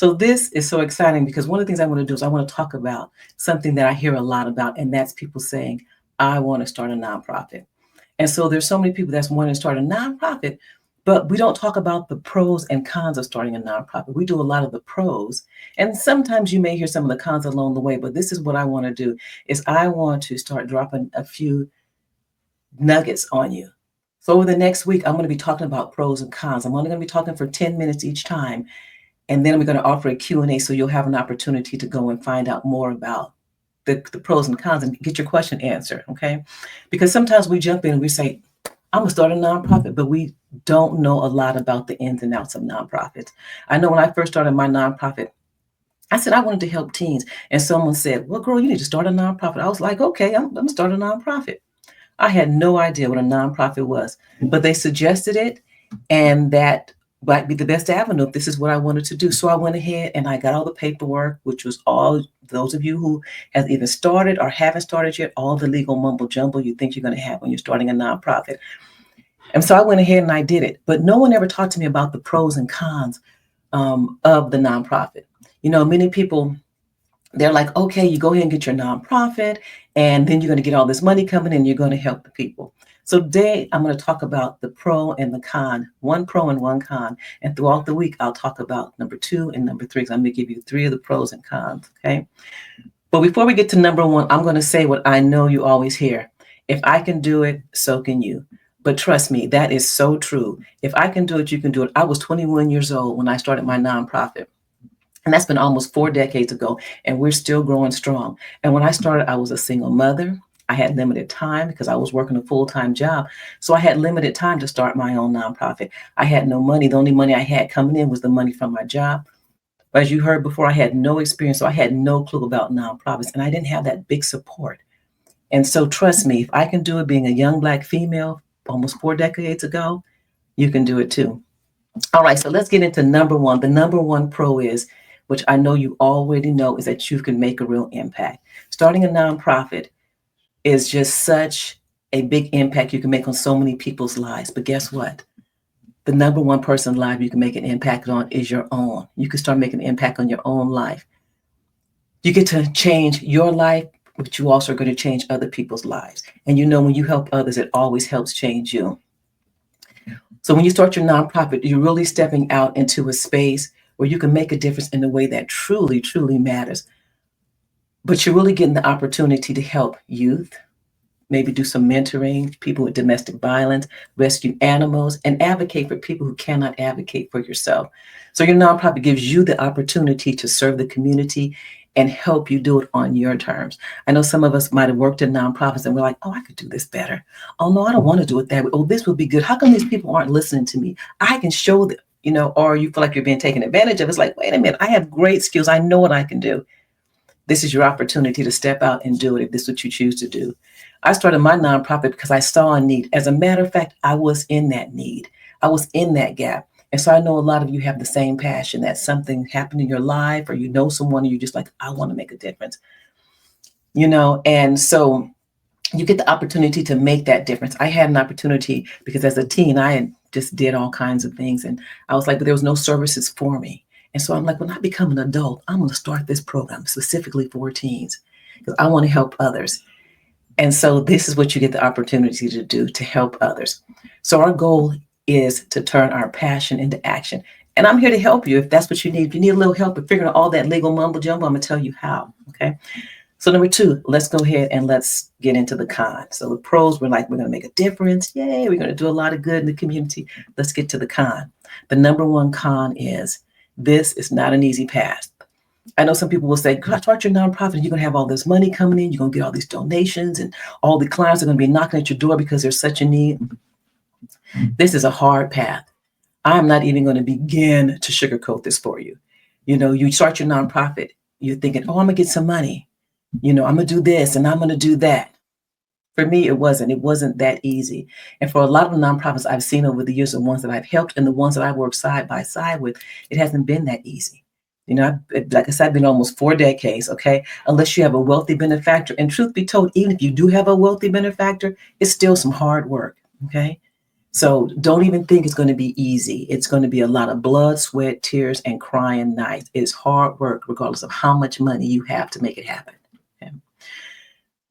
So this is so exciting because one of the things I want to do is I want to talk about something that I hear a lot about, and that's people saying, I want to start a nonprofit. And so there's so many people that's wanting to start a nonprofit, but we don't talk about the pros and cons of starting a nonprofit. We do a lot of the pros, and sometimes you may hear some of the cons along the way, but this is what I want to do is I want to start dropping a few nuggets on you. So over the next week, I'm going to be talking about pros and cons. I'm only going to be talking for 10 minutes each time. And then we're going to offer a Q&A so you'll have an opportunity to go and find out more about the pros and cons and get your question answered, okay? Because sometimes we jump in and we say, I'm going to start a nonprofit, but we don't know a lot about the ins and outs of nonprofits. I know when I first started my nonprofit, I said I wanted to help teens. And someone said, well, girl, you need to start a nonprofit. I was like, okay, I'm going to start a nonprofit. I had no idea what a nonprofit was, but they suggested it, and that might be the best avenue if this is what I wanted to do. So I went ahead and I got all the paperwork, which was all those of you who have either started or haven't started yet, all the legal mumbo jumbo you think you're going to have when you're starting a nonprofit. And so I went ahead and I did it, but no one ever talked to me about the pros and cons of the nonprofit. You know, many people, they're like, okay, you go ahead and get your nonprofit, and then you're going to get all this money coming in, you're going to help the people. So today I'm going to talk about the pro and the con, one pro and one con. And throughout the week, I'll talk about number 2 and number 3. So I'm going to give you 3 of the pros and cons, okay? But before we get to number 1, I'm going to say what I know you always hear. If I can do it, so can you. But trust me, that is so true. If I can do it, you can do it. I was 21 years old when I started my nonprofit. And that's been almost 4 decades ago, and we're still growing strong. And when I started, I was a single mother. I had limited time because I was working a full-time job. So I had limited time to start my own nonprofit. I had no money. The only money I had coming in was the money from my job. But as you heard before, I had no experience, so I had no clue about nonprofits, and I didn't have that big support. And so trust me, if I can do it being a young Black female almost 4 decades ago, you can do it too. All right, so let's get into number 1. The number 1 pro is, which I know you already know, is that you can make a real impact. Starting a nonprofit is just such a big impact you can make on so many people's lives. But guess what? The number 1 person's life you can make an impact on is your own. You can start making an impact on your own life. You get to change your life, but you also are going to change other people's lives. And you know, when you help others, it always helps change you. So when you start your nonprofit, you're really stepping out into a space where you can make a difference in a way that truly, truly matters. But you're really getting the opportunity to help youth, maybe do some mentoring, people with domestic violence, rescue animals, and advocate for people who cannot advocate for yourself. So your nonprofit gives you the opportunity to serve the community and help you do it on your terms. I know some of us might have worked in nonprofits and we're like, oh, I could do this better. Oh, no, I don't want to do it that way. Oh, this would be good. How come these people aren't listening to me? I can show them, you know, or you feel like you're being taken advantage of. It's like, wait a minute, I have great skills. I know what I can do. This is your opportunity to step out and do it if this is what you choose to do. I started my nonprofit because I saw a need. As a matter of fact, I was in that need. I was in that gap. And so I know a lot of you have the same passion, that something happened in your life, or you know someone and you're just like, I want to make a difference. You know, and so you get the opportunity to make that difference. I had an opportunity because as a teen, I had just did all kinds of things. And I was like, but there was no services for me. And so I'm like, when I become an adult, I'm going to start this program specifically for teens because I want to help others. And so this is what you get the opportunity to do, to help others. So our goal is to turn our passion into action. And I'm here to help you if that's what you need. If you need a little help with figuring out all that legal mumbo jumbo, I'm going to tell you how. Okay. So number 2, let's go ahead and let's get into the con. So the pros, we're like, we're going to make a difference. Yay, we're going to do a lot of good in the community. Let's get to the con. The number 1 con is this is not an easy path. I know some people will say, start your nonprofit, you're going to have all this money coming in, you're going to get all these donations, and all the clients are going to be knocking at your door because there's such a need. This is a hard path. I'm not even going to begin to sugarcoat this for you. You know, you start your nonprofit, you're thinking, oh, I'm going to get some money. You know, I'm going to do this and I'm going to do that. For me, it wasn't that easy. And for a lot of the nonprofits I've seen over the years, the ones that I've helped and the ones that I work side by side with, it hasn't been that easy. You know, like I said, I've been almost 4 decades, okay? Unless you have a wealthy benefactor. And truth be told, even if you do have a wealthy benefactor, it's still some hard work, okay? So don't even think it's going to be easy. It's going to be a lot of blood, sweat, tears, and crying nights. It's hard work, regardless of how much money you have to make it happen. Okay?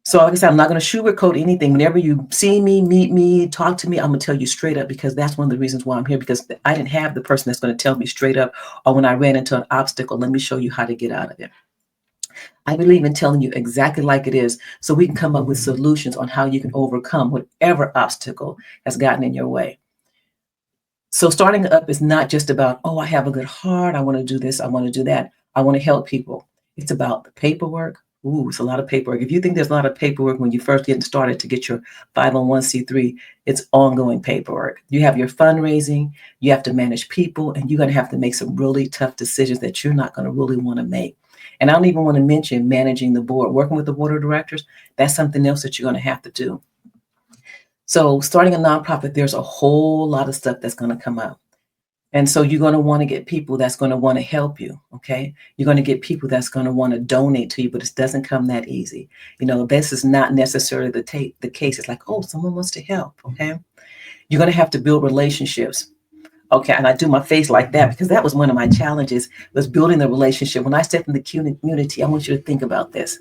So like I said, I'm not going to sugarcoat anything. Whenever you see me, meet me, talk to me, I'm going to tell you straight up, because that's one of the reasons why I'm here, because I didn't have the person that's going to tell me straight up, or when I ran into an obstacle, let me show you how to get out of it. I believe in telling you exactly like it is, so we can come up with solutions on how you can overcome whatever obstacle has gotten in your way. So starting up is not just about, oh, I have a good heart, I want to do this, I want to do that, I want to help people. It's about the paperwork. Ooh, it's a lot of paperwork. If you think there's a lot of paperwork when you first get started to get your 501c3, it's ongoing paperwork. You have your fundraising, you have to manage people, and you're going to have to make some really tough decisions that you're not going to really want to make. And I don't even want to mention managing the board, working with the board of directors. That's something else that you're going to have to do. So starting a nonprofit, there's a whole lot of stuff that's going to come up. And so you're going to want to get people that's going to want to help you, okay? You're going to get people that's going to want to donate to you, but it doesn't come that easy. You know, this is not necessarily the case. It's like, oh, someone wants to help, okay? You're going to have to build relationships. Okay, and I do my face like that because that was one of my challenges, was building the relationship. When I stepped in the community, I want you to think about this.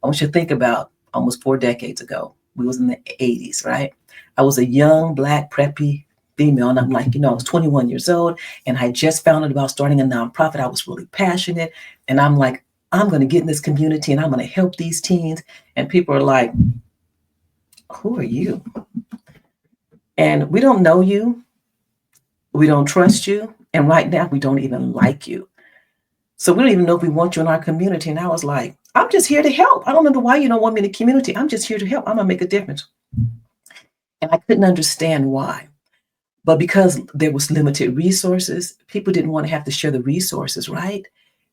I want you to think about almost 4 decades ago. We was in the 80s, right? I was a young, Black, preppy female, and I'm like, I was 21 years old, and I just found out about starting a nonprofit. I was really passionate, and I'm like, I'm going to get in this community, and I'm going to help these teens. And people are like, who are you? And we don't know you. We don't trust you. And right now, we don't even like you. So we don't even know if we want you in our community. And I was like, I'm just here to help. I don't know why you don't want me in the community. I'm just here to help. I'm going to make a difference. And I couldn't understand why. But because there was limited resources, people didn't want to have to share the resources, right?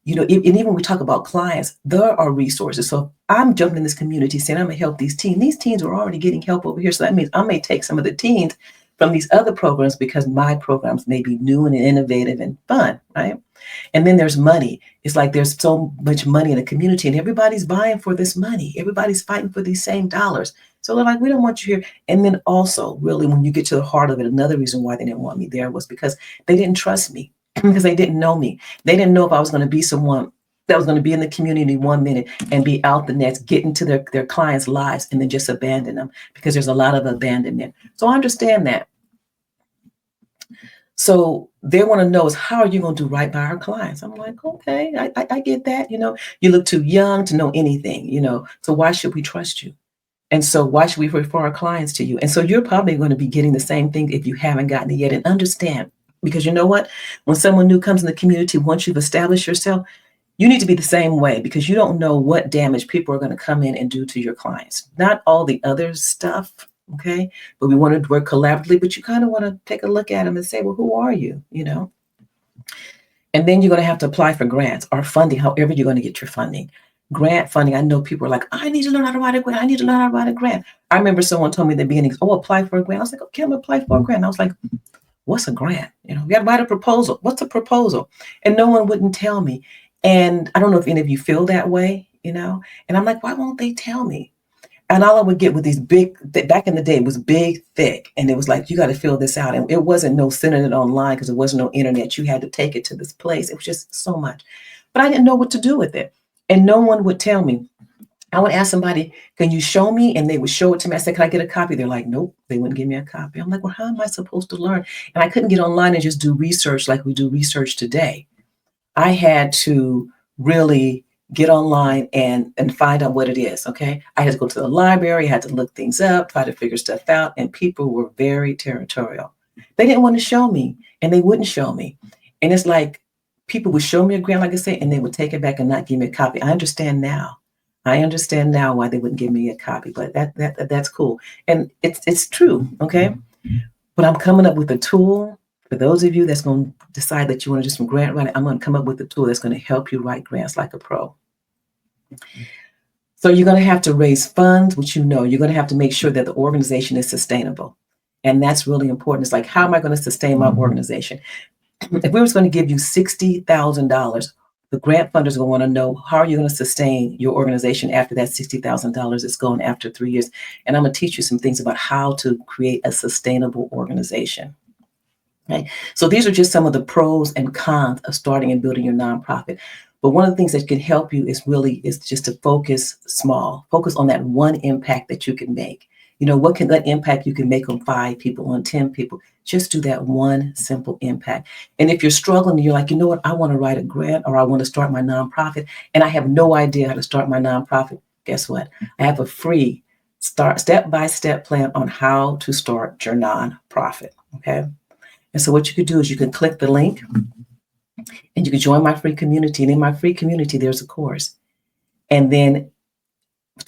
And even when we talk about clients, there are resources. So if I'm jumping in this community saying I'm going to help these teens. These teens are already getting help over here. So that means I may take some of the teens from these other programs because my programs may be new and innovative and fun, right? And then there's money. It's like there's so much money in the community and everybody's vying for this money. Everybody's fighting for these same dollars. So they're like, we don't want you here. And then also, really, when you get to the heart of it, another reason why they didn't want me there was because they didn't trust me, because they didn't know me. They didn't know if I was going to be someone that was going to be in the community 1 minute and be out the next, get into their clients' lives and then just abandon them, because there's a lot of abandonment. So I understand that. So they want to know is, how are you going to do right by our clients? I'm like, okay, I get that. You look too young to know anything, so why should we trust you? And so why should we refer our clients to you? And so you're probably going to be getting the same thing if you haven't gotten it yet. And understand, because you know what? When someone new comes in the community, once you've established yourself, you need to be the same way, because you don't know what damage people are going to come in and do to your clients. Not all the other stuff, okay? But we want to work collaboratively, but you kind of want to take a look at them and say, well, who are you, And then you're going to have to apply for grants or funding, however you're going to get your funding. Grant funding, I know people are like, I need to learn how to write a grant. I need to learn how to write a grant. I remember someone told me in the beginning, oh, apply for a grant. I was like, okay, I'm going to apply for a grant. I was like, what's a grant? We got to write a proposal. What's a proposal? And no one wouldn't tell me. And I don't know if any of you feel that way, And I'm like, why won't they tell me? And all I would get with these big, back in the day, it was big, thick. And it was like, you got to fill this out. And it wasn't no sending it online because there wasn't no internet. You had to take it to this place. It was just so much. But I didn't know what to do with it. And no one would tell me. I would ask somebody, can you show me? And they would show it to me. I said, can I get a copy? They're like, nope, they wouldn't give me a copy. I'm like, well, how am I supposed to learn? And I couldn't get online and just do research like we do research today. I had to really get online and find out what it is, okay? I had to go to the library, I had to look things up, try to figure stuff out, and people were very territorial. They didn't want to show me, and they wouldn't show me. And it's like, people would show me a grant, like I say, and they would take it back and not give me a copy. I understand now why they wouldn't give me a copy, but that's cool. And it's true, okay? But I'm coming up with a tool for those of you that's going to decide that you want to do some grant writing. I'm going to come up with a tool that's going to help you write grants like a pro. So you're going to have to raise funds, which you're going to have to make sure that the organization is sustainable. And that's really important. It's like, how am I going to sustain my organization? If we were going to give you $60,000 The grant funders will want to know, how are you going to sustain your organization after that $60,000 is gone after 3 years? And I'm going to teach you some things about how to create a sustainable organization. Okay? So these are just some of the pros and cons of starting and building your nonprofit. But one of the things that can help you is just to focus small. Focus on that one impact that you can make. What can that impact you can make on 5 people, on 10 people? Just do that one simple impact. And if you're struggling, you're like, you know what, I want to write a grant, or I want to start my nonprofit, and I have no idea how to start my nonprofit. Guess what? I have a free step-by-step plan on how to start your nonprofit. Okay. And so what you could do is you can click the link and you can join my free community. And in my free community, there's a course. And then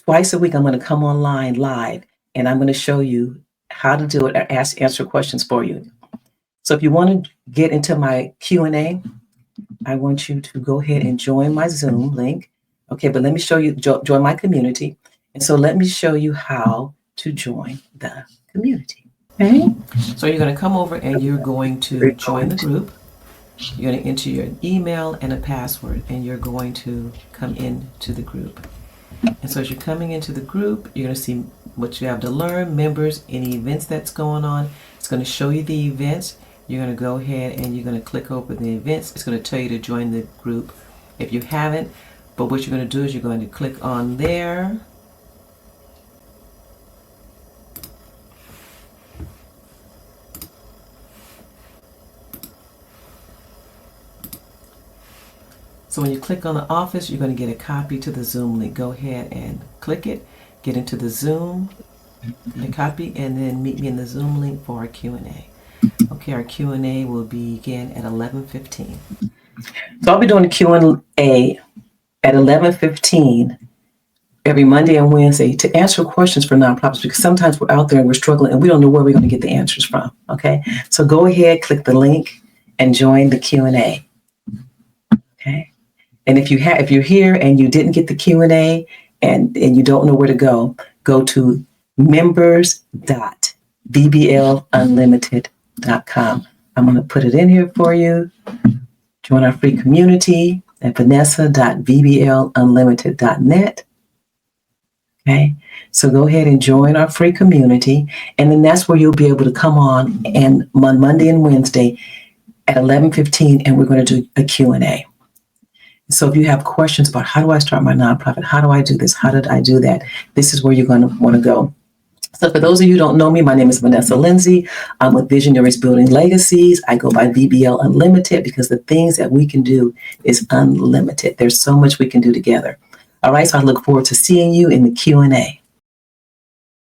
twice a week, I'm going to come online live, and I'm going to show you how to do it or answer questions for you. So if you want to get into my Q&A, I want you to go ahead and join my Zoom link. Okay, but let me show you, join my community. And so let me show you how to join the community. Okay, so you're going to come over and you're going to join the group. You're going to enter your email and a password, and you're going to come into the group. And so as you're coming into the group, you're going to see what you have to learn, members, any events that's going on. It's going to show you the events. You're going to go ahead and you're going to click over the events. It's going to tell you to join the group if you haven't. But what you're going to do is you're going to click on there. So when you click on the office, you're going to get a copy to the Zoom link. Go ahead and click it, get into the Zoom, the copy, and then meet me in the Zoom link for our Q&A. Okay, our Q&A will begin at 11:15. So I'll be doing the Q&A at 11:15 every Monday and Wednesday to answer questions for nonprofits, because sometimes we're out there and we're struggling and we don't know where we're going to get the answers from. Okay, so go ahead, click the link, and join the Q&A. Okay. And if you're here and you didn't get the Q&A and you don't know where to go to members.vblunlimited.com. I'm going to put it in here for you. Join our free community at vanessa.vblunlimited.net. Okay, so go ahead and join our free community, and then that's where you'll be able to come on Monday and Wednesday at 11:15, and we're going to do a Q&A. So if you have questions about how do I start my nonprofit, how do I do this, how did I do that, this is where you're going to want to go. So for those of you who don't know me, my name is Vanessa Lindsey. I'm with Visionaries Building Legacies. I go by VBL Unlimited because the things that we can do is unlimited. There's so much we can do together. All right, so I look forward to seeing you in the Q&A.